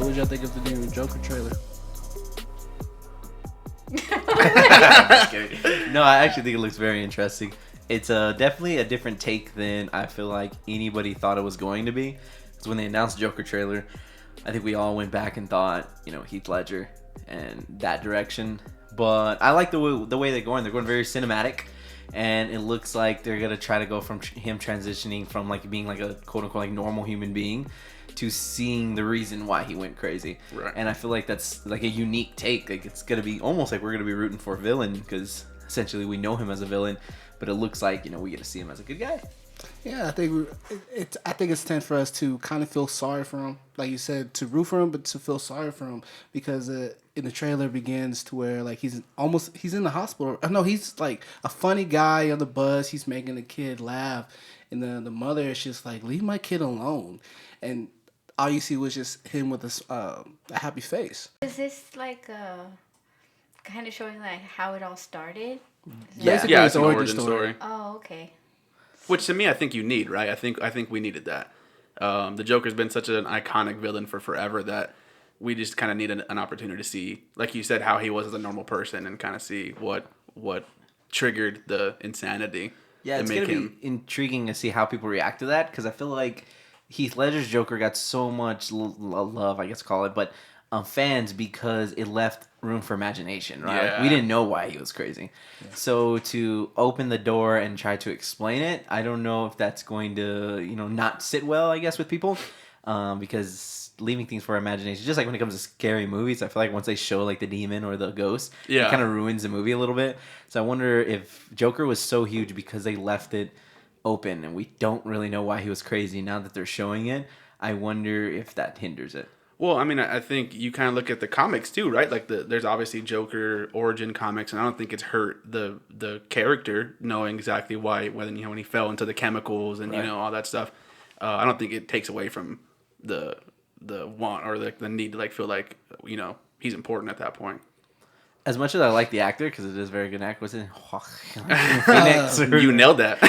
what did y'all think of the new Joker trailer? Just kidding. No, I actually think it looks very interesting. It's definitely a different take than I feel like anybody thought it was going to be. Because when they announced Joker trailer, I think we all went back and thought, Heath Ledger and that direction. But I like the way they're going. They're going very cinematic. And it looks like they're going to try to go from him transitioning from like being like a quote unquote like normal human being to seeing the reason why he went crazy. Right. And I feel like that's like a unique take. Like it's going to be almost like we're going to be rooting for a villain because essentially we know him as a villain, but it looks like, we get to see him as a good guy. Yeah, I think it's time for us to kind of feel sorry for him, like you said, to root for him, but to feel sorry for him because in the trailer begins to where like he's in the hospital. No, he's like a funny guy on the bus. He's making the kid laugh, and the mother is just like, leave my kid alone, and all you see was just him with a happy face. Is this like kind of showing like how it all started? Basically, it's an origin story. Oh, okay. Which to me, I think you need, right? I think we needed that. The Joker's been such an iconic villain for forever that we just kind of need an opportunity to see, like you said, how he was as a normal person and kind of see what triggered the insanity. Yeah, it's going to be intriguing to see how people react to that because I feel like Heath Ledger's Joker got so much love, I guess call it, but fans because it left room for imagination, right? Yeah. We didn't know why he was crazy. Yeah. So to open the door and try to explain it, I don't know if that's going to, not sit well, I guess, with people because leaving things for imagination, just like when it comes to scary movies, I feel like once they show like the demon or the ghost, it kind of ruins the movie a little bit. So I wonder if Joker was so huge because they left it open and we don't really know why he was crazy. Now that they're showing it, I wonder if that hinders it. Well, I mean, I think you kind of look at the comics too, right? Like there's obviously Joker origin comics, and I don't think it's hurt the character knowing exactly why when he fell into the chemicals and all that stuff. I don't think it takes away from the want or the need to like feel like he's important at that point. As much as I like the actor because it is a very good actor, was it Phoenix? You nailed that.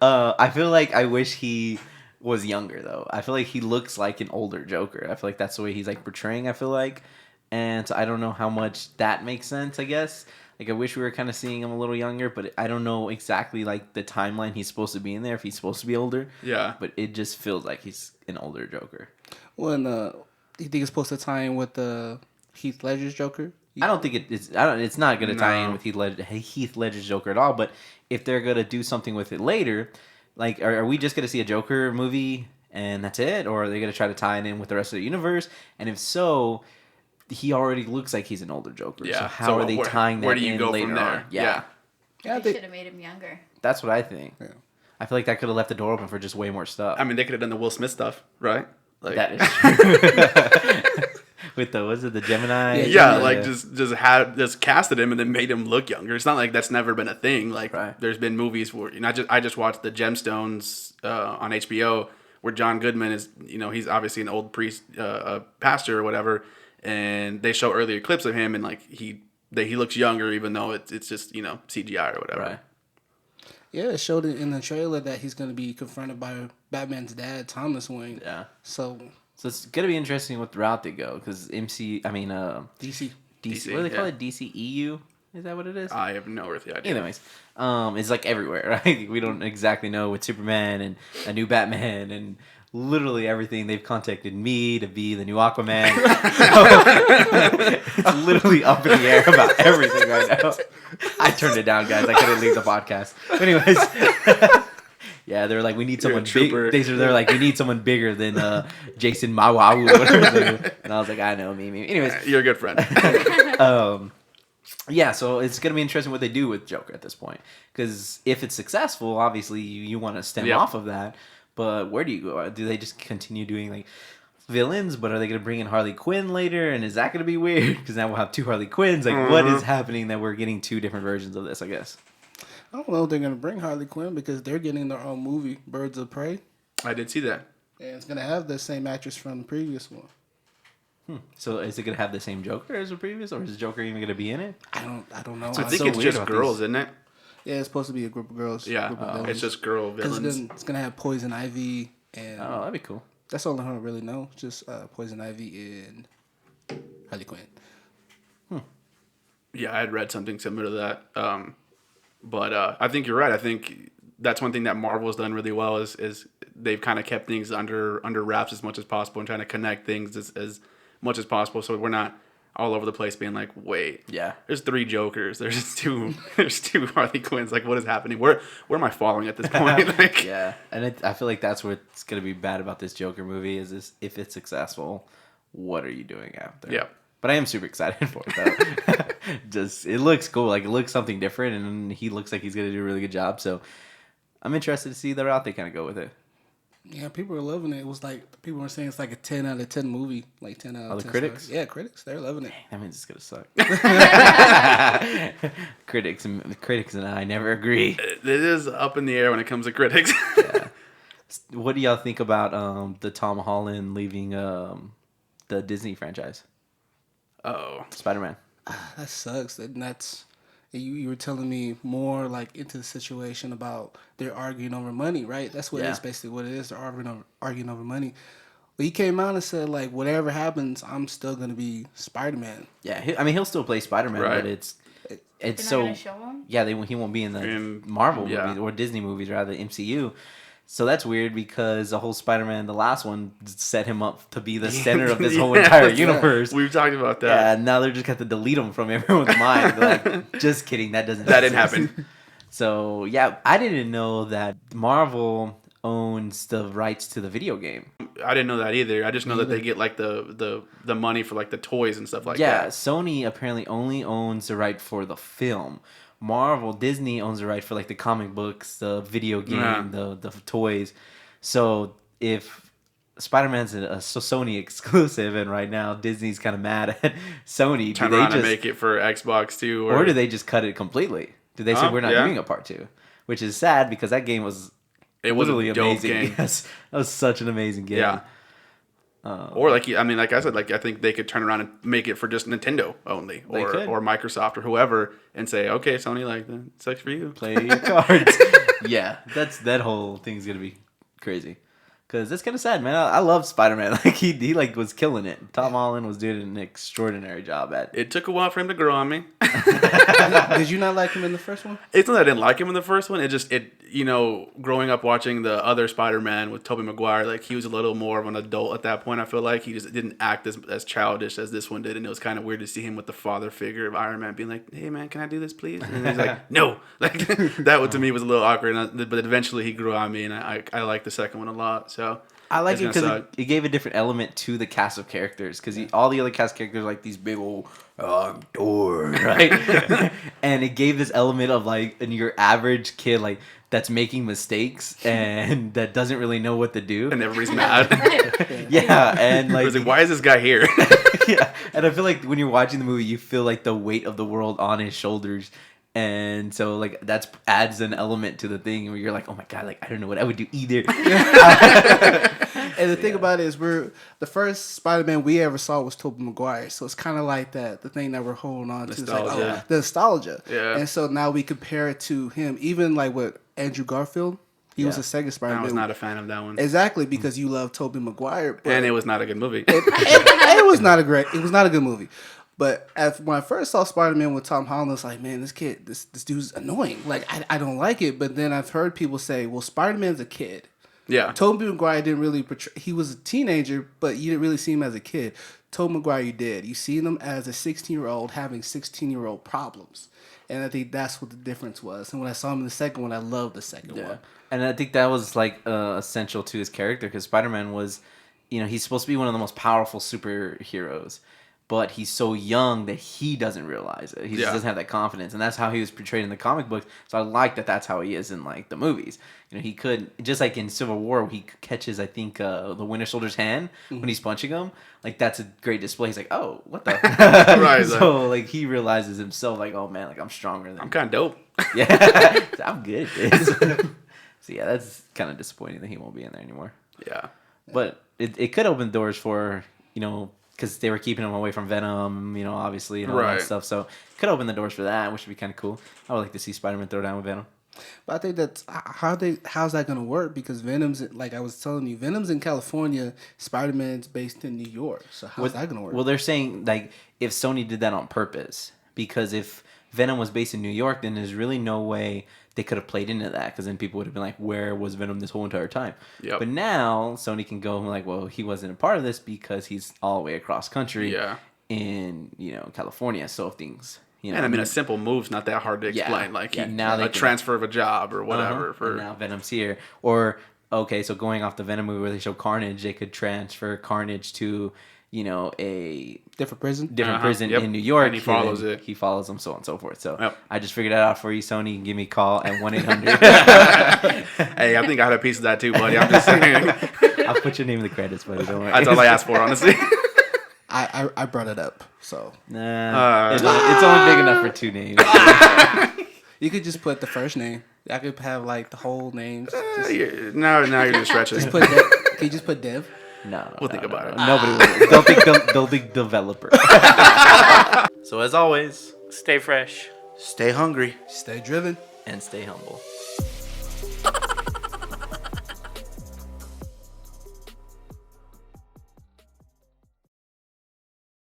I feel like I wish he was younger though. I feel like he looks like an older Joker. I feel like that's the way he's like portraying. I feel like, and so I don't know how much that makes sense. I guess like I wish we were kind of seeing him a little younger, but I don't know exactly like the timeline he's supposed to be in there if he's supposed to be older. Yeah, but it just feels like he's an older Joker. Well, you think it's supposed to tie in with the Heath Ledger's Joker? I don't think it's. It's not going to tie in with Heath Ledger's Joker at all. But if they're going to do something with it later. Like, are we just going to see a Joker movie and that's it? Or are they going to try to tie it in with the rest of the universe? And if so, he already looks like he's an older Joker. Yeah. So how are they tying that in later on? Where do you go from there? Yeah. They should have made him younger. That's what I think. Yeah. I feel like that could have left the door open for just way more stuff. I mean, they could have done the Will Smith stuff, right? Like, that is true. With the Gemini? Yeah, like just casted him and then made him look younger. It's not like that's never been a thing. Like There's been movies where I just watched the Gemstones on HBO where John Goodman is he's obviously an old priest, pastor or whatever, and they show earlier clips of him and like he looks younger even though it's just CGI or whatever. Right. Yeah, it showed it in the trailer that he's going to be confronted by Batman's dad, Thomas Wayne. Yeah. So it's gonna be interesting what route they go because DC. DC. What do they call it? DCEU? Is that what it is? I have no earthly idea. Anyways, it's like everywhere, right? We don't exactly know with Superman and a new Batman and literally everything. They've contacted me to be the new Aquaman. It's literally up in the air about everything right now. I turned it down, guys. I couldn't leave the podcast. But anyways. Yeah, they're like, we need someone big. They're like, we need someone bigger than Jason Mawawu or whatever. And I was like, I know, me. Anyways, you're a good friend. Yeah, so it's gonna be interesting what they do with Joker at this point. Because if it's successful, obviously you want to stem off of that. But where do you go? Do they just continue doing like villains? But are they gonna bring in Harley Quinn later? And is that gonna be weird? Because now we'll have two Harley Quinns. Like, what is happening that we're getting two different versions of this? I guess. I don't know if they're going to bring Harley Quinn because they're getting their own movie, Birds of Prey. I did see that. And it's going to have the same actress from the previous one. So is it going to have the same Joker as the previous, or is Joker even going to be in it? I don't know. So I think it's just girls, isn't it? Yeah, it's supposed to be a group of girls. Yeah, it's just girl villains. It's going to have Poison Ivy and... Oh, that'd be cool. That's all I don't really know. Just Poison Ivy and Harley Quinn. Yeah, I had read something similar to that. But I think you're right. I think that's one thing that Marvel's done really well is they've kind of kept things under wraps as much as possible and trying to connect things as much as possible. So we're not all over the place being like, wait, Yeah. there's 3 Jokers, there's two Harley Quinns. Like, what is happening? Where am I falling at this point? Like, Yeah, and I feel like that's what's gonna be bad about this Joker movie is if it's successful, what are you doing after? Yeah. But I am super excited for it though. Just it looks cool, like it looks something different, and he looks like he's gonna do a really good job. So I'm interested to see the route they kind of go with it. Yeah, people are loving it. It was like people were saying it's like a 10 out of 10 movie, like 10 out of 10. the critics? Stars. Yeah, critics, they're loving it. That means it's gonna suck. critics and I never agree. it is up in the air when it comes to critics. Yeah. What do y'all think about the Tom Holland leaving the Disney franchise? Oh, Spider-Man. That sucks. That's you were telling me more like into the situation about they're arguing over money, right? That's what it is basically what it is. They're arguing over money. But he came out and said like whatever happens, I'm still gonna be Spider-Man. Yeah, he'll still play Spider-Man, Right. but it's They're not so gonna show him? yeah, he won't be in the Marvel movies or Disney movies, rather MCU. So that's weird because the whole Spider-Man, the last one, set him up to be the center of this whole entire universe. We've talked about that. Yeah, and now they're just got to delete him from everyone's mind. Like, just kidding, that didn't happen. So yeah, I didn't know that Marvel owns the rights to the video game. I didn't know that either. I just know that they get like the money for like the toys and stuff like Yeah, that. Sony apparently only owns the right for the film. Disney owns the right for like the comic books, the video game, the toys. So if Spider-Man's a Sony exclusive, and right now Disney's kind of mad at Sony, Turn around and make it for Xbox too, or do they just cut it completely? Do they say we're not doing a part 2? Which is sad because that game was literally a dope amazing. game. Yes, that was such an amazing game. Yeah. Or like I said, like I think they could turn around and make it for just Nintendo only, or Microsoft or whoever, and say, okay, Sony, like that sucks for you. Play your cards. Yeah, that whole thing's gonna be crazy. Cause it's kind of sad, man. I love Spider-Man. Like he like was killing it. Tom Holland was doing an extraordinary job at it. It took a while for him to grow on me. Did you not like him in the first one? It's not that I didn't like him in the first one. Growing up watching the other Spider-Man with Tobey Maguire, like he was a little more of an adult at that point. I feel like he just didn't act as childish as this one did, and it was kind of weird to see him with the father figure of Iron Man being like, "Hey man, can I do this, please?" And he's like, "No." Like that to me was a little awkward. But eventually he grew on me, and I like the second one a lot. So. I like it because it gave a different element to the cast of characters. Because all the other cast characters are like these big old doors, right? And it gave this element of like your average kid, like that's making mistakes and that doesn't really know what to do, and everybody's mad. Yeah, and like, why is this guy here? Yeah, and I feel like when you're watching the movie, you feel like the weight of the world on his shoulders. And so, like, that adds an element to the thing where you're like, oh my God, like, I don't know what I would do either. And the thing about it is, the first Spider-Man we ever saw was Tobey Maguire. So it's kind of like the thing that we're holding on to. It's like, the nostalgia. Yeah. And so now we compare it to him. Even like with Andrew Garfield, he was a second Spider-Man. I was not a fan of that one. Exactly, because you love Tobey Maguire. And it was not a good movie. It was not a good movie. But when I first saw Spider-Man with Tom Holland, I was like, man, this dude's annoying. Like, I don't like it. But then I've heard people say, well, Spider-Man's a kid. Yeah. Tobey Maguire didn't really portray... He was a teenager, but you didn't really see him as a kid. Tobey Maguire, you did. You see him as a 16-year-old having 16-year-old problems. And I think that's what the difference was. And when I saw him in the second one, I loved the second one. And I think that was, like, essential to his character because Spider-Man was... he's supposed to be one of the most powerful superheroes. But he's so young that he doesn't realize it. He just doesn't have that confidence, and that's how he was portrayed in the comic books. So I like that. That's how he is in like the movies. He could just like in Civil War, he catches I think the Winter Soldier's hand when he's punching him. Like that's a great display. He's like, oh, what the? Right. So like he realizes himself, like, oh man, like I'm stronger than. I'm kind of dope. Yeah, I'm good at this. So yeah, that's kind of disappointing that he won't be in there anymore. Yeah, but it could open doors for because they were keeping him away from Venom, obviously, and all that stuff. So it could open the doors for that, which would be kind of cool. I would like to see Spider-Man throw down with Venom. But I think that's how's that gonna work? Because Venom's like I was telling you, Venom's in California, Spider-Man's based in New York. So how's that gonna work? Well, they're saying like if Sony did that on purpose, because if Venom was based in New York, then there's really no way they could have played into that, because then people would have been like, where was Venom this whole entire time? Yep. But now Sony can go like, well, he wasn't a part of this because he's all the way across country in California. So things. And I mean, a simple move's not that hard to explain. Now a transfer of a job or whatever. And now Venom's here. Or, okay, so going off the Venom movie where they show Carnage, they could transfer Carnage to, a different prison in New York. And he follows it. He follows them, so on and so forth. So I just figured that out for you, Sony. Give me a call at 1-800. Hey, I think I had a piece of that too, buddy. I'm just saying. I'll put your name in the credits, buddy. Don't worry. That's all I asked for, honestly. I brought it up, so nah, it's only big enough for 2 names. You could just put the first name. I could have like the whole names. Now you're just stretching. Can you just put Dev? No, we'll think about it. Nobody will. They'll think developer. So as always, stay fresh, stay hungry, stay driven, and stay humble.